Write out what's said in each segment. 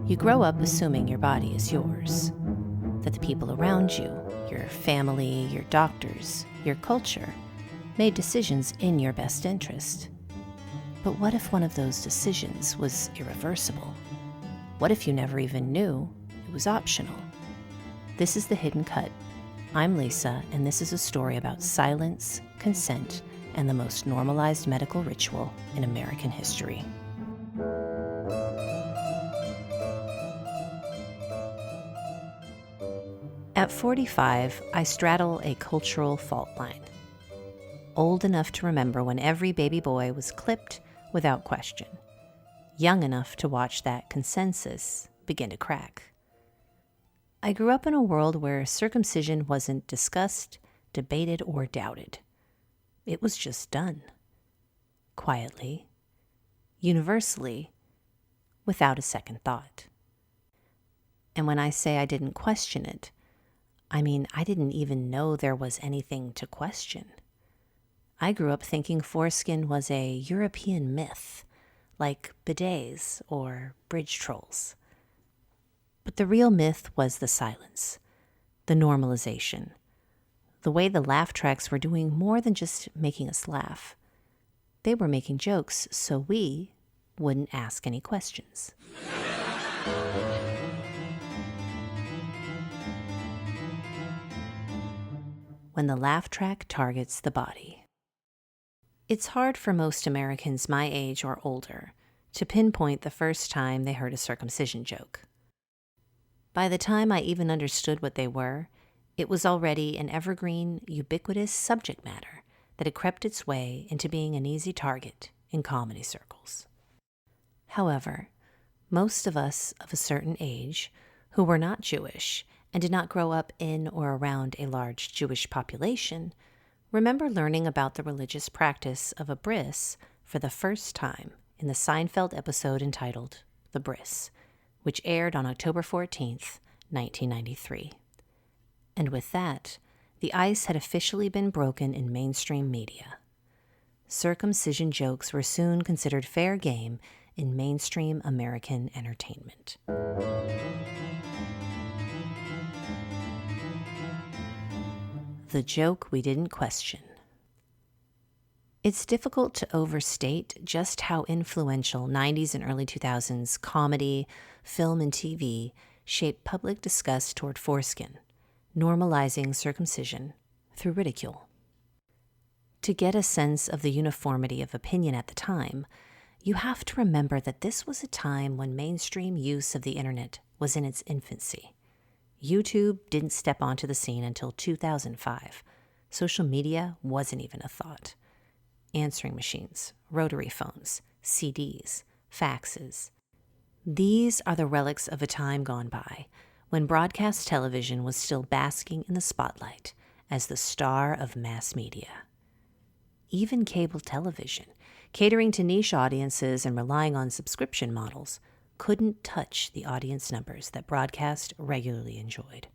You grow up assuming your body is yours, that the people around you, your family, your doctors, your culture, made decisions in your best interest. But what if one of those decisions was irreversible? What if you never even knew it was optional? This is The Hidden Cut. I'm Lisa, and this is a story about silence, consent, and the most normalized medical ritual in American history. At 45, I straddle a cultural fault line. Old enough to remember when every baby boy was clipped without question. Young enough to watch that consensus begin to crack. I grew up in a world where circumcision wasn't discussed, debated, or doubted. It was just done. Quietly, universally, without a second thought. And when I say I didn't question it, I mean I didn't even know there was anything to question. I grew up thinking foreskin was a European myth, like bidets or bridge trolls. But the real myth was the silence, the normalization, the way the laugh tracks were doing more than just making us laugh. They were making jokes so we wouldn't ask any questions. When the laugh track targets the body. It's hard for most Americans my age or older to pinpoint the first time they heard a circumcision joke. By the time I even understood what they were, it was already an evergreen, ubiquitous subject matter that had crept its way into being an easy target in comedy circles. However, most of us of a certain age who were not Jewish and did not grow up in or around a large Jewish population remember learning about the religious practice of a bris for the first time in the Seinfeld episode entitled The Bris, which aired on October 14th, 1993. And with that, the ice had officially been broken in mainstream media. Circumcision jokes were soon considered fair game in mainstream American entertainment. The joke we didn't question. It's difficult to overstate just how influential 90s and early 2000s comedy, film, and TV shaped public disgust toward foreskin, normalizing circumcision through ridicule. To get a sense of the uniformity of opinion at the time, you have to remember that this was a time when mainstream use of the internet was in its infancy. YouTube didn't step onto the scene until 2005. Social media wasn't even a thought. Answering machines, rotary phones, CDs, faxes. These are the relics of a time gone by when broadcast television was still basking in the spotlight as the star of mass media. Even cable television, catering to niche audiences and relying on subscription models, couldn't touch the audience numbers that broadcast regularly enjoyed.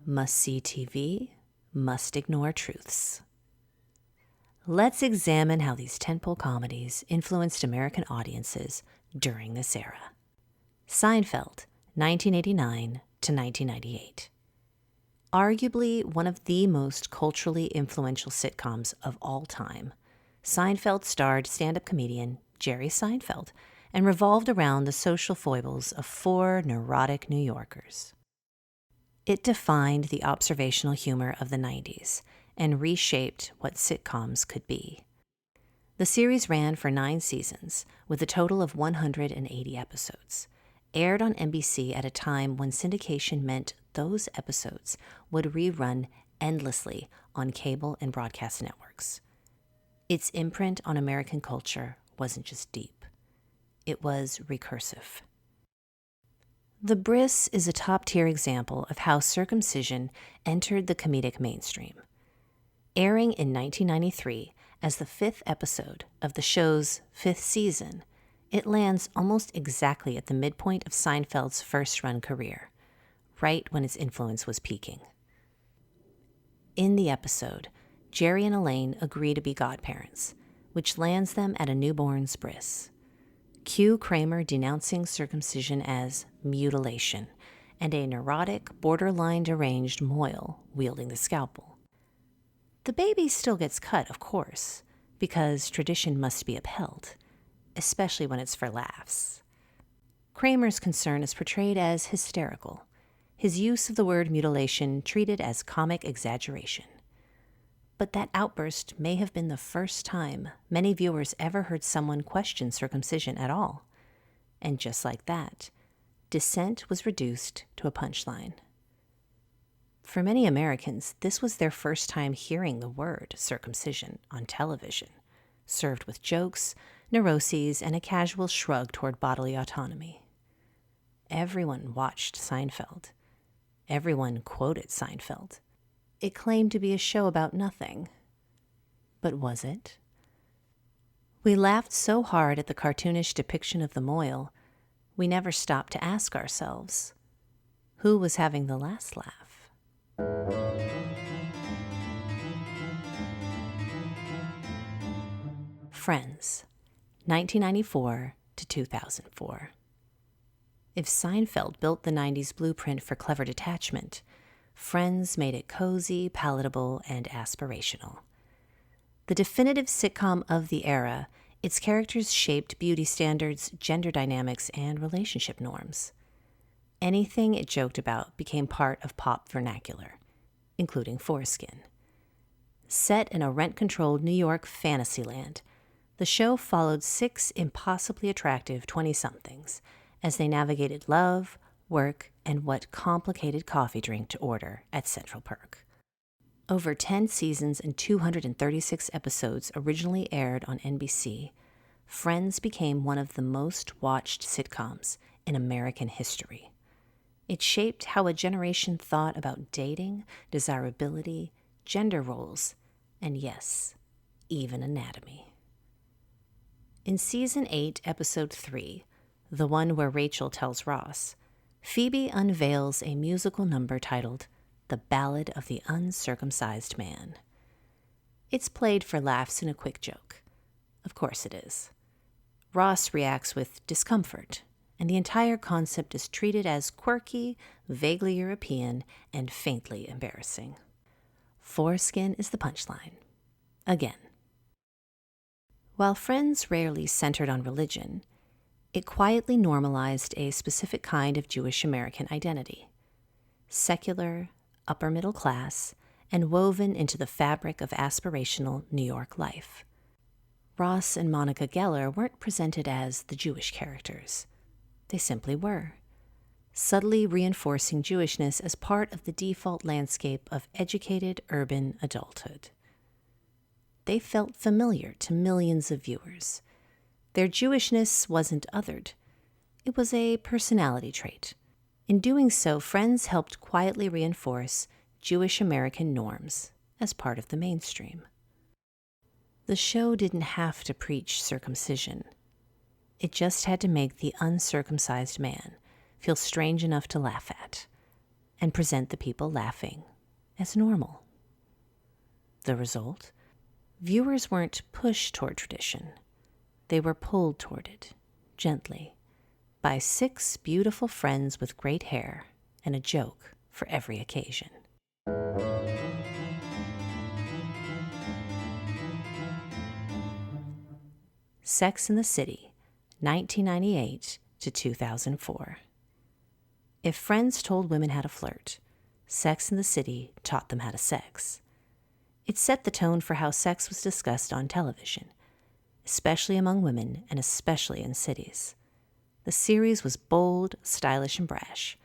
Must-see TV, must ignore truths. Let's examine how these tentpole comedies influenced American audiences during this era. Seinfeld, 1989 to 1998. Arguably one of the most culturally influential sitcoms of all time, Seinfeld starred stand-up comedian Jerry Seinfeld and revolved around the social foibles of four neurotic New Yorkers. It defined the observational humor of the 90s and reshaped what sitcoms could be. The series ran for 9 seasons with a total of 180 episodes, aired on NBC at a time when syndication meant those episodes would rerun endlessly on cable and broadcast networks. Its imprint on American culture wasn't just deep, it was recursive. The Bris is a top-tier example of how circumcision entered the comedic mainstream. Airing in 1993 as the 5th episode of the show's 5th season, it lands almost exactly at the midpoint of Seinfeld's first-run career, right when its influence was peaking. In the episode, Jerry and Elaine agree to be godparents, which lands them at a newborn's bris. Cue Kramer denouncing circumcision as mutilation, and a neurotic, borderline deranged Moyle wielding the scalpel. The baby still gets cut, of course, because tradition must be upheld, especially when it's for laughs. Kramer's concern is portrayed as hysterical, his use of the word mutilation treated as comic exaggeration. But that outburst may have been the first time many viewers ever heard someone question circumcision at all. And just like that, dissent was reduced to a punchline. For many Americans, this was their first time hearing the word circumcision on television, served with jokes, neuroses, and a casual shrug toward bodily autonomy. Everyone watched Seinfeld. Everyone quoted Seinfeld. It claimed to be a show about nothing. But was it? We laughed so hard at the cartoonish depiction of the Moyle, we never stopped to ask ourselves, who was having the last laugh? Friends, 1994 to 2004. If Seinfeld built the 90s blueprint for clever detachment, Friends made it cozy, palatable, and aspirational. The definitive sitcom of the era, its characters shaped beauty standards, gender dynamics, and relationship norms. Anything it joked about became part of pop vernacular, including foreskin. Set in a rent-controlled New York fantasy land, the show followed 6 impossibly attractive 20-somethings as they navigated love, work, and what complicated coffee drink to order at Central Perk. Over 10 seasons and 236 episodes originally aired on NBC, Friends became one of the most watched sitcoms in American history. It shaped how a generation thought about dating, desirability, gender roles, and yes, even anatomy. In Season 8, Episode 3, the one where Rachel tells Ross, Phoebe unveils a musical number titled The Ballad of the Uncircumcised Man. It's played for laughs and a quick joke. Of course it is. Ross reacts with discomfort, and the entire concept is treated as quirky, vaguely European, and faintly embarrassing. Foreskin is the punchline. Again. While Friends rarely centered on religion, it quietly normalized a specific kind of Jewish American identity. Secular, upper middle class, and woven into the fabric of aspirational New York life. Ross and Monica Geller weren't presented as the Jewish characters. They simply were, subtly reinforcing Jewishness as part of the default landscape of educated urban adulthood. They felt familiar to millions of viewers. Their Jewishness wasn't othered. It was a personality trait. In doing so, Friends helped quietly reinforce Jewish American norms as part of the mainstream. The show didn't have to preach circumcision. It just had to make the uncircumcised man feel strange enough to laugh at, and present the people laughing as normal. The result? Viewers weren't pushed toward tradition. They were pulled toward it, gently, by 6 beautiful friends with great hair and a joke for every occasion. Sex and the City, 1998 to 2004. If Friends told women how to flirt, Sex and the City taught them how to sex. It set the tone for how sex was discussed on television, especially among women and especially in cities. The series was bold, stylish, and brash,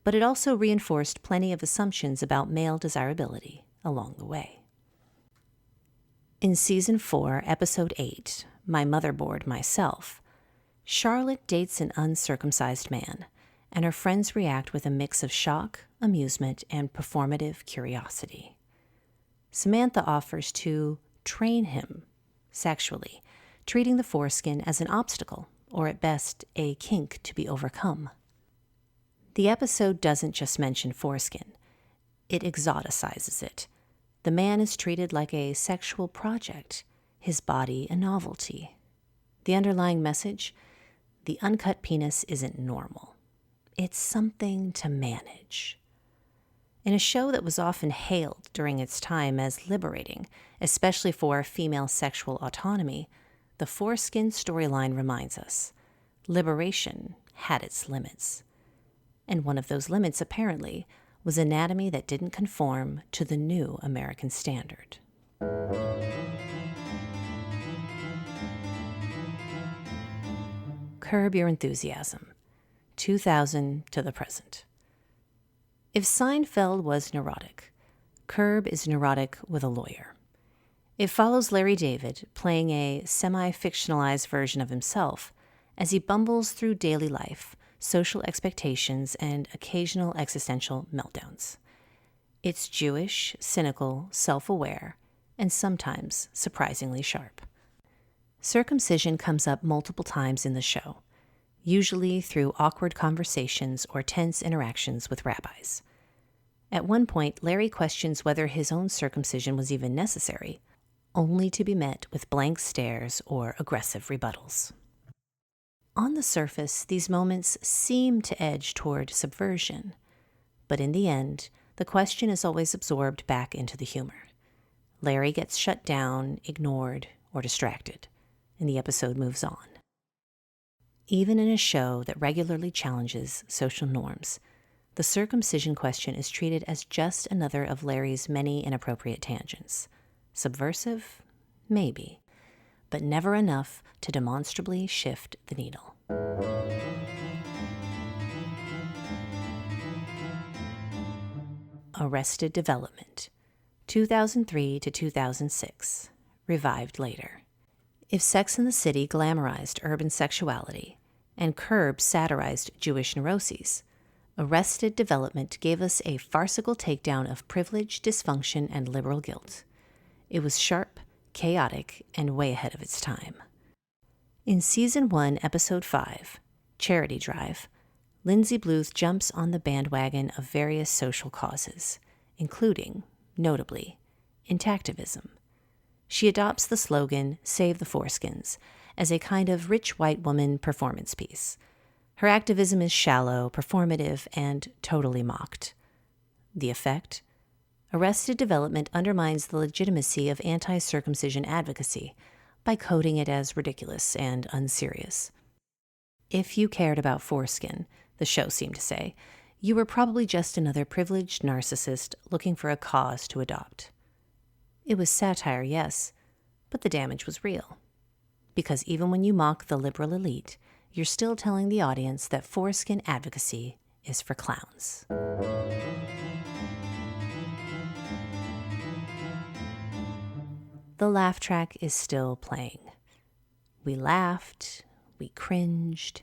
but it also reinforced plenty of assumptions about male desirability along the way. In Season 4, Episode 8, My Motherboard, Myself, Charlotte dates an uncircumcised man, and her friends react with a mix of shock, amusement, and performative curiosity. Samantha offers to train him sexually, treating the foreskin as an obstacle, or at best, a kink to be overcome. The episode doesn't just mention foreskin. It exoticizes it. The man is treated like a sexual project, his body a novelty. The underlying message? The uncut penis isn't normal. It's something to manage. In a show that was often hailed during its time as liberating, especially for female sexual autonomy, the foreskin storyline reminds us liberation had its limits. And one of those limits, apparently, was anatomy that didn't conform to the new American standard. Curb Your Enthusiasm, 2000 to the present. If Seinfeld was neurotic, Curb is neurotic with a lawyer. It follows Larry David playing a semi-fictionalized version of himself as he bumbles through daily life, social expectations, and occasional existential meltdowns. It's Jewish, cynical, self-aware, and sometimes surprisingly sharp. Circumcision comes up multiple times in the show, usually through awkward conversations or tense interactions with rabbis. At one point, Larry questions whether his own circumcision was even necessary, only to be met with blank stares or aggressive rebuttals. On the surface, these moments seem to edge toward subversion, but in the end, the question is always absorbed back into the humor. Larry gets shut down, ignored, or distracted, and the episode moves on. Even in a show that regularly challenges social norms, the circumcision question is treated as just another of Larry's many inappropriate tangents. Subversive? Maybe, but never enough to demonstrably shift the needle. Arrested Development, 2003 to 2006, revived later. If Sex and the City glamorized urban sexuality and Curb satirized Jewish neuroses, Arrested Development gave us a farcical takedown of privilege, dysfunction, and liberal guilt. It was sharp, chaotic, and way ahead of its time. In Season 1, Episode 5, Charity Drive, Lindsay Bluth jumps on the bandwagon of various social causes, including, notably, intactivism. She adopts the slogan, "Save the Foreskins," as a kind of rich white woman performance piece. Her activism is shallow, performative, and totally mocked. The effect? Arrested Development undermines the legitimacy of anti-circumcision advocacy by coding it as ridiculous and unserious. If you cared about foreskin, the show seemed to say, you were probably just another privileged narcissist looking for a cause to adopt. It was satire, yes, but the damage was real. Because even when you mock the liberal elite, you're still telling the audience that foreskin advocacy is for clowns. The laugh track is still playing. We laughed, we cringed,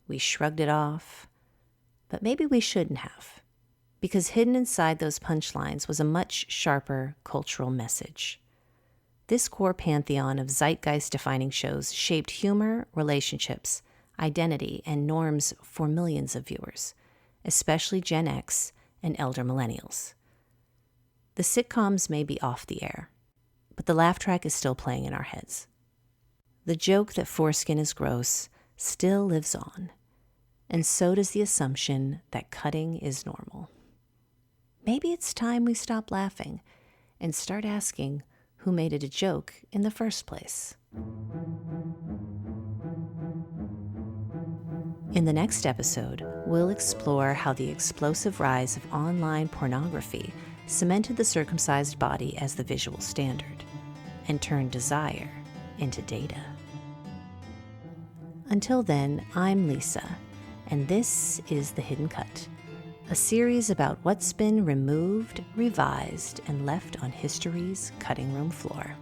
we shrugged it off, but maybe we shouldn't have. Because hidden inside those punchlines was a much sharper cultural message. This core pantheon of zeitgeist-defining shows shaped humor, relationships, identity, and norms for millions of viewers, especially Gen X and elder millennials. The sitcoms may be off the air, but the laugh track is still playing in our heads. The joke that foreskin is gross still lives on, and so does the assumption that cutting is normal. Maybe it's time we stop laughing and start asking who made it a joke in the first place. In the next episode, we'll explore how the explosive rise of online pornography cemented the circumcised body as the visual standard and turned desire into data. Until then, I'm Lisa, and this is The Hidden Cut, a series about what's been removed, revised, and left on history's cutting room floor.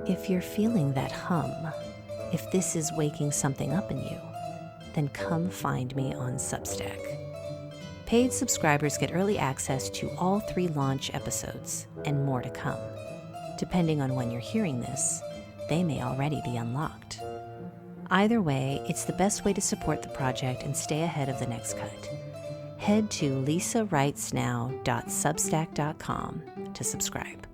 If you're feeling that hum, if this is waking something up in you, then come find me on Substack. Paid subscribers get early access to all 3 launch episodes, and more to come. Depending on when you're hearing this, they may already be unlocked. Either way, it's the best way to support the project and stay ahead of the next cut. Head to lisawritesnow.substack.com to subscribe.